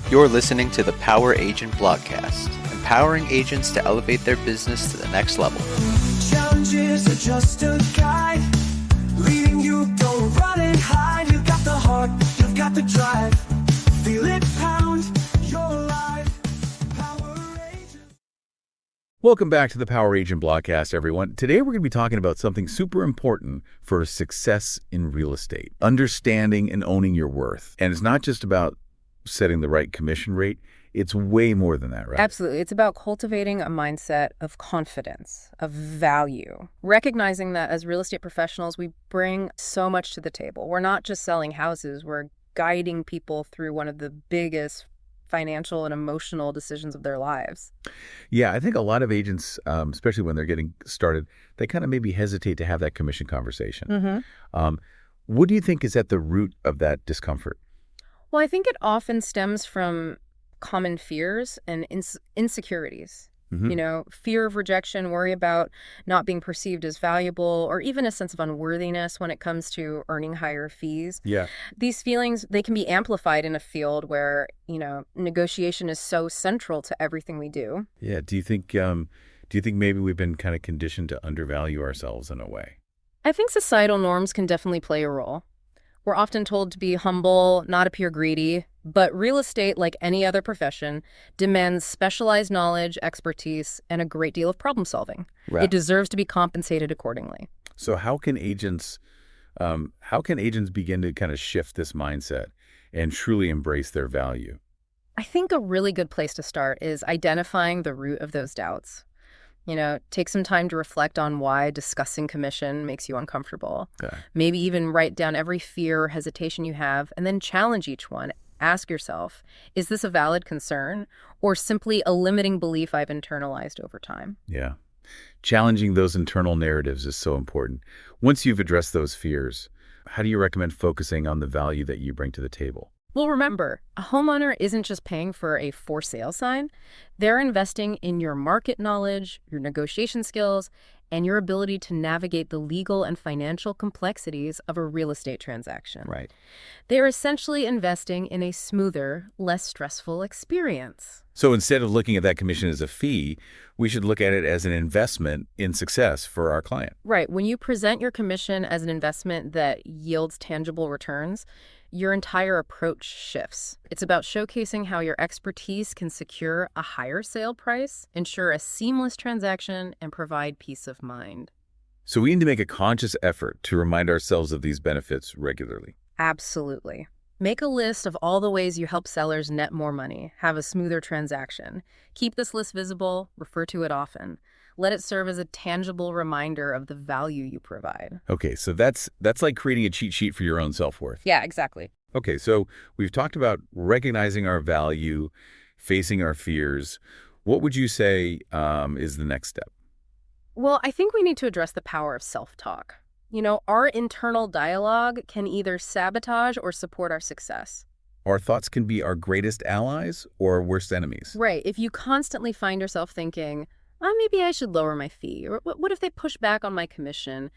You're listening to the Power Agent Blogcast, empowering agents to elevate their business to the next level. Challenges are just a guide, leading you, don't run and hide. You've got the heart, you've got the drive, feel it pound, you're alive. Power Agent. Welcome back to the Power Agent Blogcast, everyone. Today we're going to be talking about something super important for success in real estate, understanding and owning your worth. And it's not just about setting the right commission rate. It's way more than that, right? Absolutely. It's about cultivating a mindset of confidence, of value, recognizing that as real estate professionals, we bring so much to the table. We're not just selling houses. We're guiding people through one of the biggest financial and emotional decisions of their lives. Yeah, I think a lot of agents, especially when they're getting started, they kind of maybe hesitate to have that commission conversation. What do you think is at the root of that discomfort? Well, I think it often stems from common fears and insecurities. You know, fear of rejection, worry about not being perceived as valuable, or even a sense of unworthiness when it comes to earning higher fees. Yeah. These feelings, they can be amplified in a field where, negotiation is so central to everything we do. Yeah. Do you think maybe we've been kind of conditioned to undervalue ourselves in a way? I think societal norms can definitely play a role. We're often told to be humble, not appear greedy, but real estate, like any other profession, demands specialized knowledge, expertise, and a great deal of problem solving. Right. It deserves to be compensated accordingly. So how can agents begin to kind of shift this mindset and truly embrace their value? I think a really good place to start is identifying the root of those doubts. Take some time to reflect on why discussing commission makes you uncomfortable. Okay. Maybe even write down every fear or hesitation you have and then challenge each one. Ask yourself, is this a valid concern or simply a limiting belief I've internalized over time? Yeah. Challenging those internal narratives is so important. Once you've addressed those fears, how do you recommend focusing on the value that you bring to the table? Well, remember, a homeowner isn't just paying for a for sale sign. They're investing in your market knowledge, your negotiation skills, and your ability to navigate the legal and financial complexities of a real estate transaction. Right. They're essentially investing in a smoother, less stressful experience. So instead of looking at that commission as a fee, we should look at it as an investment in success for our client. Right. When you present your commission as an investment that yields tangible returns, your entire approach shifts. It's about showcasing how your expertise can secure a higher sale price, ensure a seamless transaction, and provide peace of mind. So we need to make a conscious effort to remind ourselves of these benefits regularly. Absolutely. Make a list of all the ways you help sellers net more money, have a smoother transaction. Keep this list visible, refer to it often. Let it serve as a tangible reminder of the value you provide. Okay, so that's like creating a cheat sheet for your own self-worth. Yeah, exactly. Okay, so we've talked about recognizing our value, facing our fears. What would you say is the next step? Well, I think we need to address the power of self-talk. Our internal dialogue can either sabotage or support our success. Our thoughts can be our greatest allies or worst enemies. Right. If you constantly find yourself thinking, maybe I should lower my fee, or what if they push back on my commission?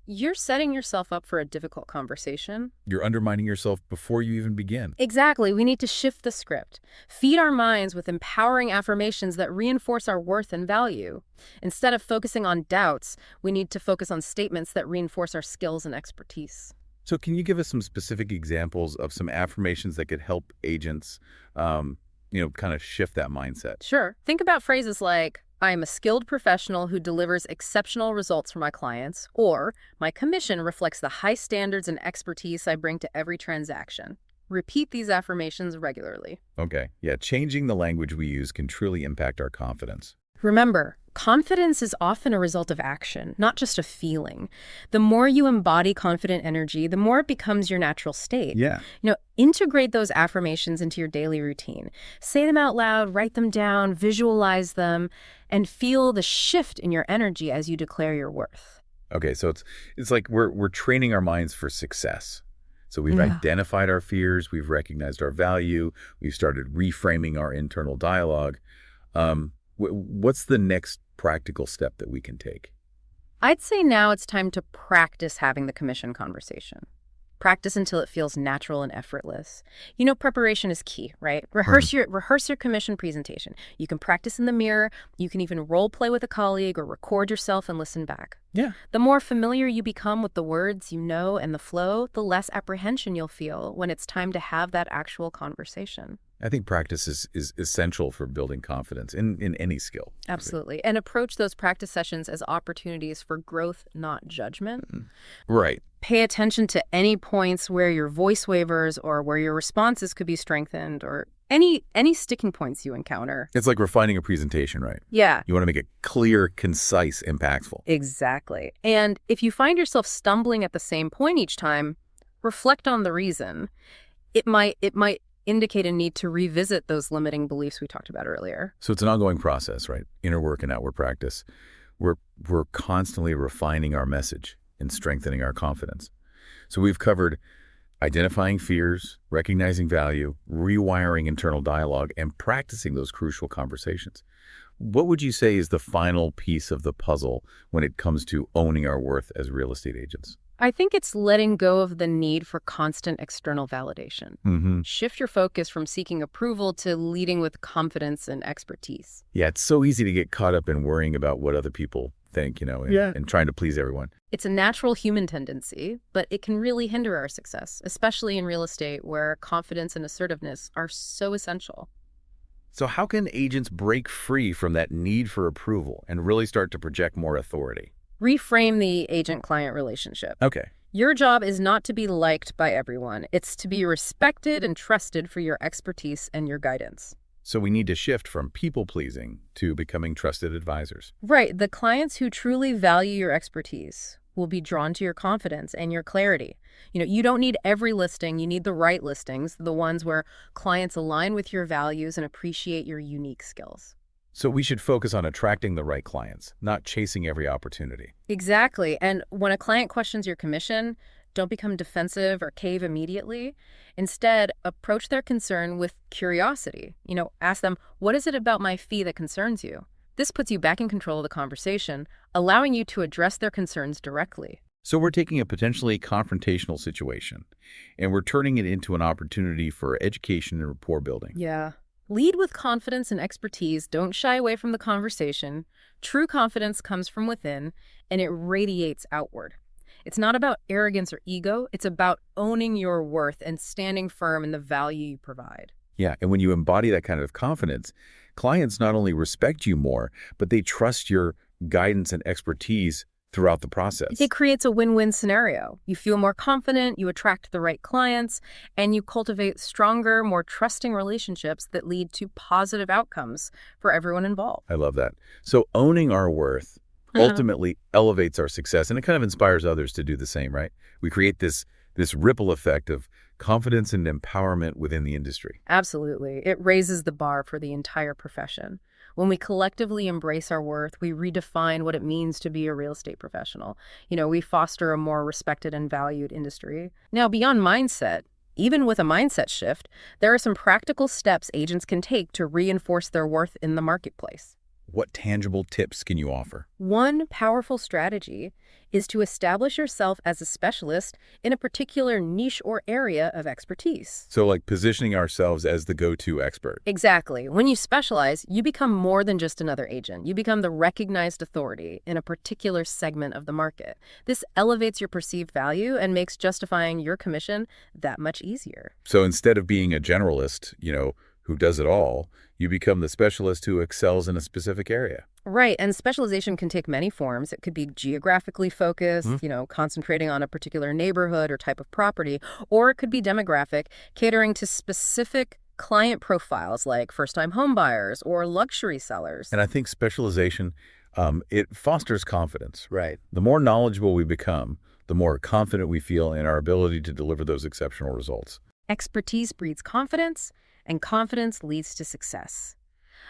You're setting yourself up for a difficult conversation. You're undermining yourself before you even begin. Exactly. We need to shift the script. Feed our minds with empowering affirmations that reinforce our worth and value. Instead of focusing on doubts, we need to focus on statements that reinforce our skills and expertise. So can you give us some specific examples of some affirmations that could help agents, kind of shift that mindset? Sure. Think about phrases like, I am a skilled professional who delivers exceptional results for my clients, or my commission reflects the high standards and expertise I bring to every transaction. Repeat these affirmations regularly. Okay. Yeah, changing the language we use can truly impact our confidence. Remember, confidence is often a result of action, not just a feeling. The more you embody confident energy, the more it becomes your natural state. Yeah. Integrate those affirmations into your daily routine. Say them out loud, write them down, visualize them, and feel the shift in your energy as you declare your worth. Okay, so it's like we're training our minds for success. So we've identified our fears, we've recognized our value, we've started reframing our internal dialogue. What's the next practical step that we can take? I'd say now it's time to practice having the commission conversation. Practice until it feels natural and effortless. You know, preparation is key, right? Rehearse your commission presentation. You can practice in the mirror. You can even role play with a colleague or record yourself and listen back. Yeah. The more familiar you become with the words you know and the flow, the less apprehension you'll feel when it's time to have that actual conversation. I think practice is essential for building confidence in any skill. Absolutely. And approach those practice sessions as opportunities for growth, not judgment. Right. Pay attention to any points where your voice wavers or where your responses could be strengthened or any sticking points you encounter. It's like refining a presentation, right? Yeah. You want to make it clear, concise, impactful. Exactly. And if you find yourself stumbling at the same point each time, reflect on the reason. It might indicate a need to revisit those limiting beliefs we talked about earlier. So it's an ongoing process, right? Inner work and outward practice. We're constantly refining our message and strengthening our confidence. So we've covered identifying fears, recognizing value, rewiring internal dialogue, and practicing those crucial conversations. What would you say is the final piece of the puzzle when it comes to owning our worth as real estate agents? I think it's letting go of the need for constant external validation. Shift your focus from seeking approval to leading with confidence and expertise. Yeah, it's so easy to get caught up in worrying about what other people think, and trying to please everyone. It's a natural human tendency, but it can really hinder our success, especially in real estate where confidence and assertiveness are so essential. So how can agents break free from that need for approval and really start to project more authority? Reframe the agent-client relationship. Okay. Your job is not to be liked by everyone. It's to be respected and trusted for your expertise and your guidance. So we need to shift from people-pleasing to becoming trusted advisors. Right. The clients who truly value your expertise will be drawn to your confidence and your clarity. You don't need every listing. You need the right listings, the ones where clients align with your values and appreciate your unique skills. So we should focus on attracting the right clients, not chasing every opportunity. Exactly. And when a client questions your commission, don't become defensive or cave immediately. Instead, approach their concern with curiosity. Ask them, what is it about my fee that concerns you? This puts you back in control of the conversation, allowing you to address their concerns directly. So we're taking a potentially confrontational situation, and we're turning it into an opportunity for education and rapport building. Yeah. Lead with confidence and expertise. Don't shy away from the conversation. True confidence comes from within, and it radiates outward. It's not about arrogance or ego. It's about owning your worth and standing firm in the value you provide. Yeah, and when you embody that kind of confidence, clients not only respect you more, but they trust your guidance and expertise throughout the process. It creates a win-win scenario. You feel more confident, you attract the right clients, and you cultivate stronger, more trusting relationships that lead to positive outcomes for everyone involved. I love that. So owning our worth ultimately elevates our success, and it kind of inspires others to do the same, right? We create this ripple effect of confidence and empowerment within the industry. Absolutely. It raises the bar for the entire profession. When we collectively embrace our worth, we redefine what it means to be a real estate professional. We foster a more respected and valued industry. Now, beyond mindset, even with a mindset shift, there are some practical steps agents can take to reinforce their worth in the marketplace. What tangible tips can you offer? One powerful strategy is to establish yourself as a specialist in a particular niche or area of expertise. So like positioning ourselves as the go-to expert. Exactly. When you specialize, you become more than just another agent. You become the recognized authority in a particular segment of the market. This elevates your perceived value and makes justifying your commission that much easier. So instead of being a generalist, who does it all, you become the specialist who excels in a specific area. Right. And specialization can take many forms. It could be geographically focused, concentrating on a particular neighborhood or type of property, or it could be demographic, catering to specific client profiles like first-time home buyers or luxury sellers. And I think specialization, it fosters confidence. Right. The more knowledgeable we become, the more confident we feel in our ability to deliver those exceptional results. Expertise breeds confidence, and confidence leads to success.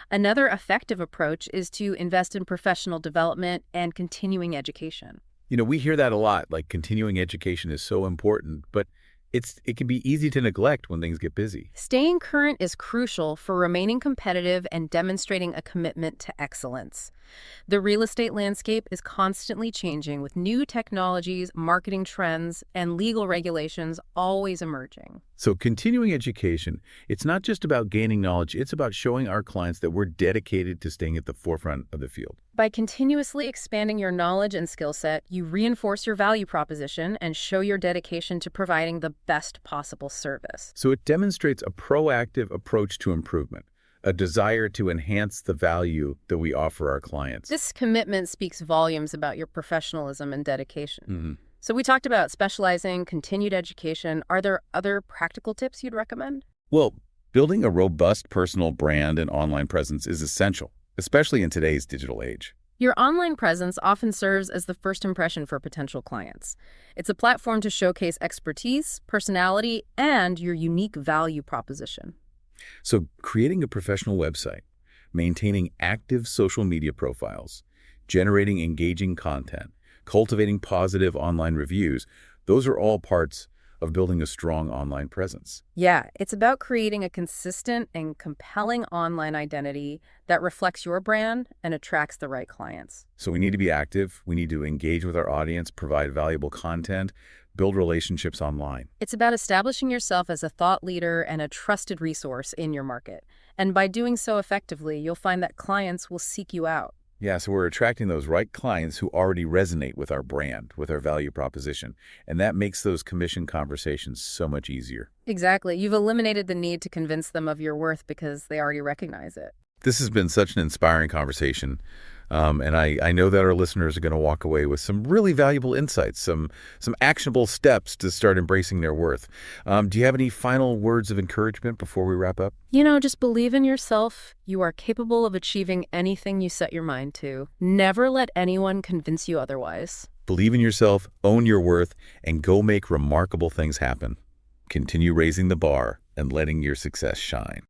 Another effective approach is to invest in professional development and continuing education. We hear that a lot, like continuing education is so important, but it can be easy to neglect when things get busy. Staying current is crucial for remaining competitive and demonstrating a commitment to excellence. The real estate landscape is constantly changing with new technologies, marketing trends, and legal regulations always emerging. So continuing education, it's not just about gaining knowledge, it's about showing our clients that we're dedicated to staying at the forefront of the field. By continuously expanding your knowledge and skill set, you reinforce your value proposition and show your dedication to providing the best possible service. So it demonstrates a proactive approach to improvement, a desire to enhance the value that we offer our clients. This commitment speaks volumes about your professionalism and dedication. Mm-hmm. So we talked about specializing, continued education. Are there other practical tips you'd recommend? Well, building a robust personal brand and online presence is essential, especially in today's digital age. Your online presence often serves as the first impression for potential clients. It's a platform to showcase expertise, personality, and your unique value proposition. So creating a professional website, maintaining active social media profiles, generating engaging content, cultivating positive online reviews, those are all parts of building a strong online presence. Yeah, it's about creating a consistent and compelling online identity that reflects your brand and attracts the right clients. So we need to be active, we need to engage with our audience, provide valuable content, build relationships online. It's about establishing yourself as a thought leader and a trusted resource in your market. And by doing so effectively, you'll find that clients will seek you out. Yeah, so we're attracting those right clients who already resonate with our brand, with our value proposition. And that makes those commission conversations so much easier. Exactly. You've eliminated the need to convince them of your worth because they already recognize it. This has been such an inspiring conversation. And I know that our listeners are going to walk away with some really valuable insights, some actionable steps to start embracing their worth. Do you have any final words of encouragement before we wrap up? Just believe in yourself. You are capable of achieving anything you set your mind to. Never let anyone convince you otherwise. Believe in yourself, own your worth, and go make remarkable things happen. Continue raising the bar and letting your success shine.